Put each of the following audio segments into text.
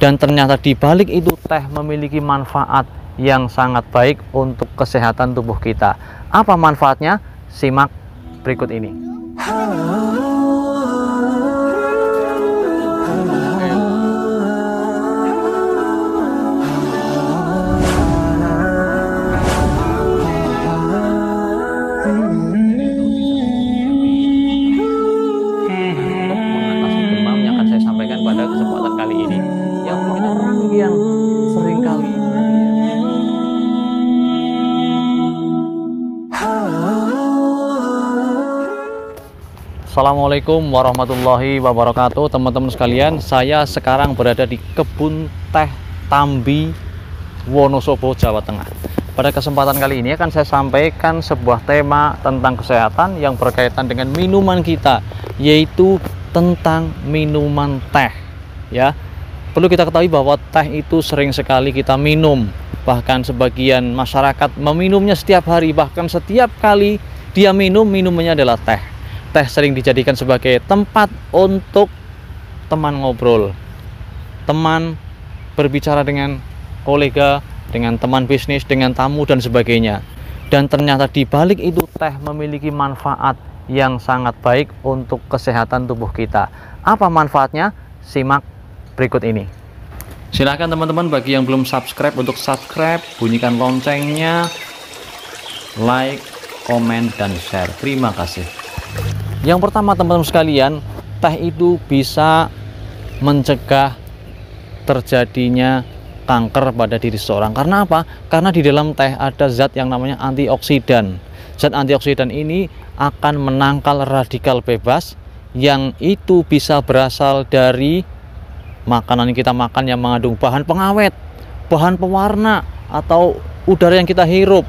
Dan ternyata di balik itu teh memiliki manfaat yang sangat baik untuk kesehatan tubuh kita. Apa manfaatnya? Simak berikut ini. Mengatasi demam yang akan saya sampaikan pada kesempatan kali ini, yang orang yang seringkali Assalamualaikum warahmatullahi wabarakatuh, teman-teman sekalian. Saya sekarang berada di kebun teh Tambi, Wonosobo, Jawa Tengah. Pada kesempatan kali ini akan saya sampaikan sebuah tema tentang kesehatan yang berkaitan dengan minuman kita, yaitu tentang minuman teh. Ya, perlu kita ketahui bahwa teh itu sering sekali kita minum, bahkan sebagian masyarakat meminumnya setiap hari, bahkan setiap kali dia minum, minumannya adalah teh. Teh sering dijadikan sebagai tempat untuk teman ngobrol, teman berbicara dengan kolega, dengan teman bisnis, dengan tamu dan sebagainya. Dan ternyata di balik itu teh memiliki manfaat yang sangat baik untuk kesehatan tubuh kita. Apa manfaatnya? Simak berikut ini. Silahkan teman-teman bagi yang belum subscribe untuk subscribe, bunyikan loncengnya, like, komen, dan share. Terima kasih. Yang pertama teman-teman sekalian, teh itu bisa mencegah terjadinya kanker pada diri seseorang. Karena apa? Karena di dalam teh ada zat yang namanya antioksidan. Zat antioksidan ini akan menangkal radikal bebas yang itu bisa berasal dari makanan yang kita makan yang mengandung bahan pengawet, bahan pewarna, atau udara yang kita hirup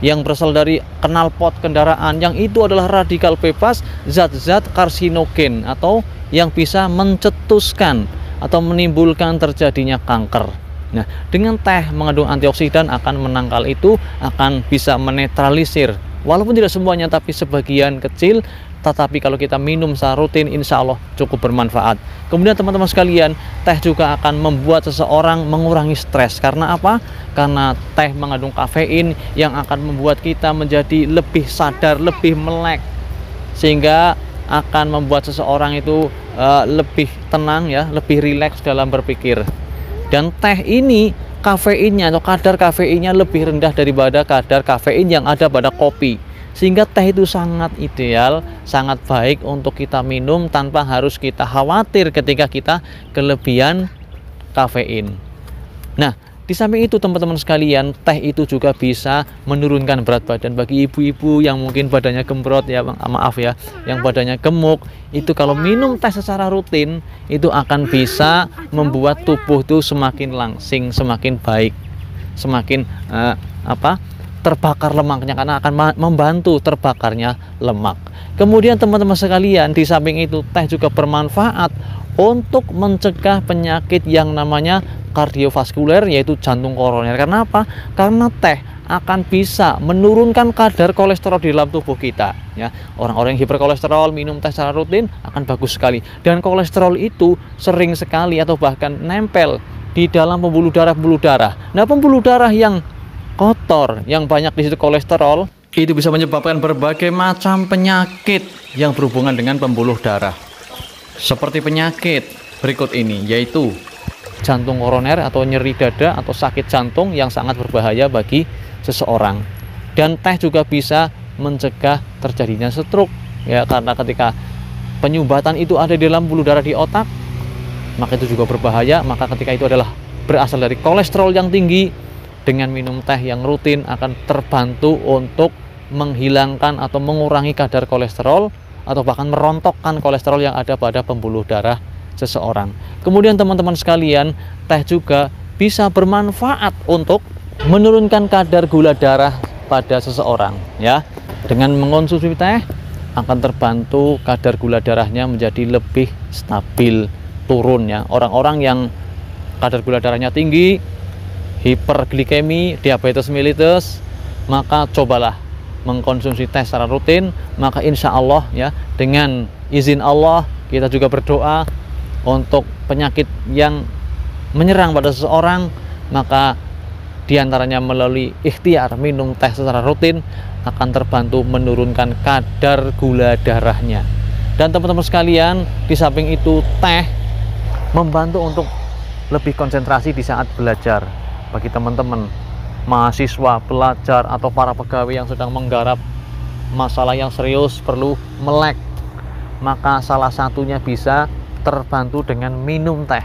yang berasal dari knalpot kendaraan, yang itu adalah radikal bebas, zat-zat karsinogen atau yang bisa mencetuskan atau menimbulkan terjadinya kanker. Nah, dengan teh mengandung antioksidan akan menangkal itu, akan bisa menetralisir, walaupun tidak semuanya tapi sebagian kecil. Tetapi kalau kita minum secara rutin, insya Allah cukup bermanfaat. Kemudian teman-teman sekalian, teh juga akan membuat seseorang mengurangi stres. Karena apa? Karena teh mengandung kafein yang akan membuat kita menjadi lebih sadar, lebih melek, sehingga akan membuat seseorang itu lebih tenang, ya, lebih rileks dalam berpikir. Dan teh ini kafeinnya atau kadar kafeinnya lebih rendah daripada kadar kafein yang ada pada kopi. Sehingga teh itu sangat ideal, sangat baik untuk kita minum tanpa harus kita khawatir ketika kita kelebihan kafein. Nah, di samping itu teman-teman sekalian, teh itu juga bisa menurunkan berat badan. Bagi ibu-ibu yang mungkin badannya gembrot, ya maaf ya, yang badannya gemuk, itu kalau minum teh secara rutin, itu akan bisa membuat tubuh itu semakin langsing, semakin baik, semakin terbakar lemaknya, karena akan membantu terbakarnya lemak. Kemudian teman-teman sekalian, di samping itu teh juga bermanfaat untuk mencegah penyakit yang namanya kardiovaskuler, yaitu jantung koroner. Karena apa? Karena teh akan bisa menurunkan kadar kolesterol di dalam tubuh kita, ya. Orang-orang yang hiperkolesterol minum teh secara rutin akan bagus sekali. Dan kolesterol itu sering sekali atau bahkan nempel di dalam pembuluh darah. Nah, pembuluh darah yang kotor, yang banyak di situ kolesterol, itu bisa menyebabkan berbagai macam penyakit yang berhubungan dengan pembuluh darah. Seperti penyakit berikut ini, yaitu jantung koroner atau nyeri dada atau sakit jantung yang sangat berbahaya bagi seseorang. Dan teh juga bisa mencegah terjadinya stroke, ya, karena ketika penyumbatan itu ada di dalam pembuluh darah di otak, maka itu juga berbahaya. Maka ketika itu adalah berasal dari kolesterol yang tinggi, dengan minum teh yang rutin akan terbantu untuk menghilangkan atau mengurangi kadar kolesterol atau bahkan merontokkan kolesterol yang ada pada pembuluh darah seseorang. Kemudian teman-teman sekalian, teh juga bisa bermanfaat untuk menurunkan kadar gula darah pada seseorang, ya. Dengan mengonsumsi teh akan terbantu kadar gula darahnya menjadi lebih stabil, turun, ya. Orang-orang yang kadar gula darahnya tinggi, hiperglikemi, diabetes mellitus, maka cobalah mengkonsumsi teh secara rutin. Maka insya Allah, ya, dengan izin Allah, kita juga berdoa untuk penyakit yang menyerang pada seseorang, maka diantaranya melalui ikhtiar minum teh secara rutin akan terbantu menurunkan kadar gula darahnya. Dan teman-teman sekalian, di samping itu teh membantu untuk lebih konsentrasi di saat belajar. Bagi teman-teman mahasiswa, pelajar, atau para pegawai yang sedang menggarap masalah yang serius perlu melek, maka salah satunya bisa terbantu dengan minum teh,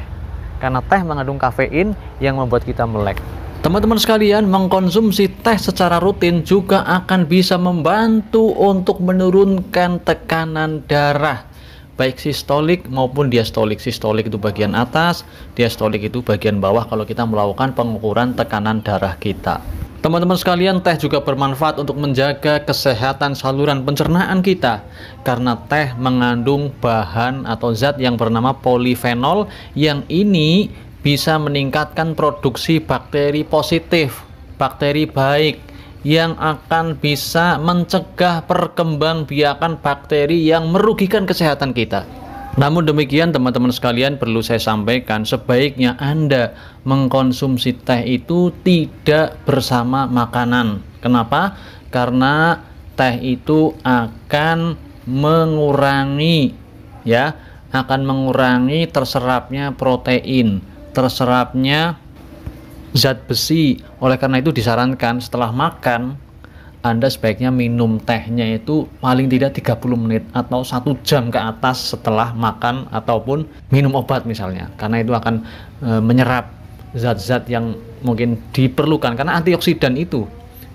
karena teh mengandung kafein yang membuat kita melek. Teman-teman sekalian, mengkonsumsi teh secara rutin juga akan bisa membantu untuk menurunkan tekanan darah, baik sistolik maupun diastolik. Sistolik itu bagian atas, diastolik itu bagian bawah kalau kita melakukan pengukuran tekanan darah kita. Teman-teman sekalian, teh juga bermanfaat untuk menjaga kesehatan saluran pencernaan kita, karena teh mengandung bahan atau zat yang bernama polifenol, yang ini bisa meningkatkan produksi bakteri positif, bakteri baik, yang akan bisa mencegah perkembangbiakan bakteri yang merugikan kesehatan kita. Namun demikian teman-teman sekalian, perlu saya sampaikan, sebaiknya Anda mengkonsumsi teh itu tidak bersama makanan. Kenapa? Karena teh itu akan mengurangi terserapnya protein, terserapnya zat besi. Oleh karena itu disarankan setelah makan Anda sebaiknya minum tehnya itu paling tidak 30 menit atau 1 jam ke atas setelah makan ataupun minum obat misalnya, karena itu akan menyerap zat-zat yang mungkin diperlukan, karena antioksidan itu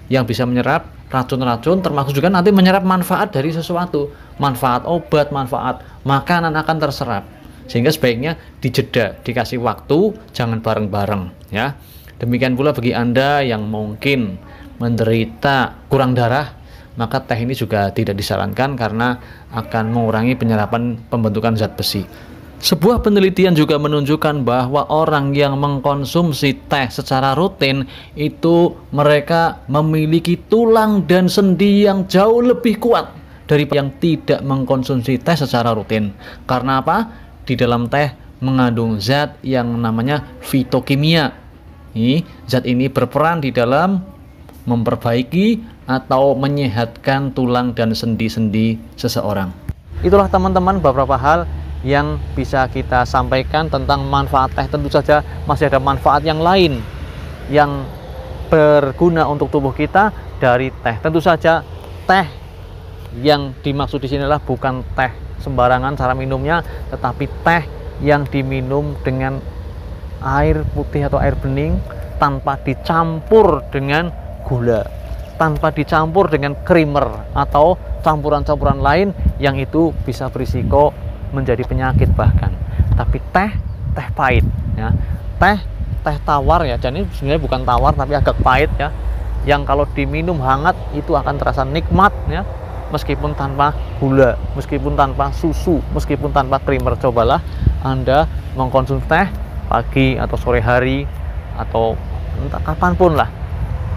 yang bisa menyerap racun-racun, termasuk juga nanti menyerap manfaat dari sesuatu, manfaat obat, manfaat makanan akan terserap. Sehingga sebaiknya dijeda, dikasih waktu, jangan bareng-bareng ya. Demikian pula bagi Anda yang mungkin menderita kurang darah, maka teh ini juga tidak disarankan karena akan mengurangi penyerapan pembentukan zat besi. Sebuah penelitian juga menunjukkan bahwa orang yang mengkonsumsi teh secara rutin itu mereka memiliki tulang dan sendi yang jauh lebih kuat dari yang tidak mengkonsumsi teh secara rutin. Karena apa? Di dalam teh mengandung zat yang namanya fitokimia. Zat ini berperan di dalam memperbaiki atau menyehatkan tulang dan sendi-sendi seseorang. Itulah teman-teman beberapa hal yang bisa kita sampaikan tentang manfaat teh. Tentu saja masih ada manfaat yang lain yang berguna untuk tubuh kita dari teh. Tentu saja teh yang dimaksud di sini adalah bukan teh sembarangan cara minumnya, tetapi teh yang diminum dengan air putih atau air bening tanpa dicampur dengan gula, tanpa dicampur dengan creamer atau campuran-campuran lain yang itu bisa berisiko menjadi penyakit bahkan. Tapi teh pahit ya. Teh tawar ya. Jadi sebenarnya bukan tawar tapi agak pahit ya. Yang kalau diminum hangat itu akan terasa nikmat ya. Meskipun tanpa gula, meskipun tanpa susu, meskipun tanpa creamer. Cobalah Anda mengkonsumsi teh pagi atau sore hari atau entah kapanpun lah.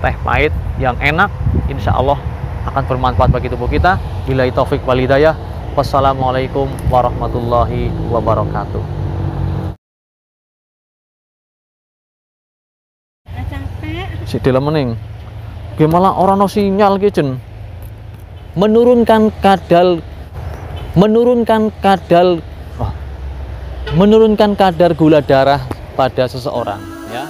Teh pahit yang enak, insya Allah akan bermanfaat bagi tubuh kita. Billahi taufik wal hidayah. Wassalamualaikum warahmatullahi wabarakatuh. Si dalam mening, gimana orang no sinyal kitchen? Menurunkan kadar gula darah pada seseorang ya.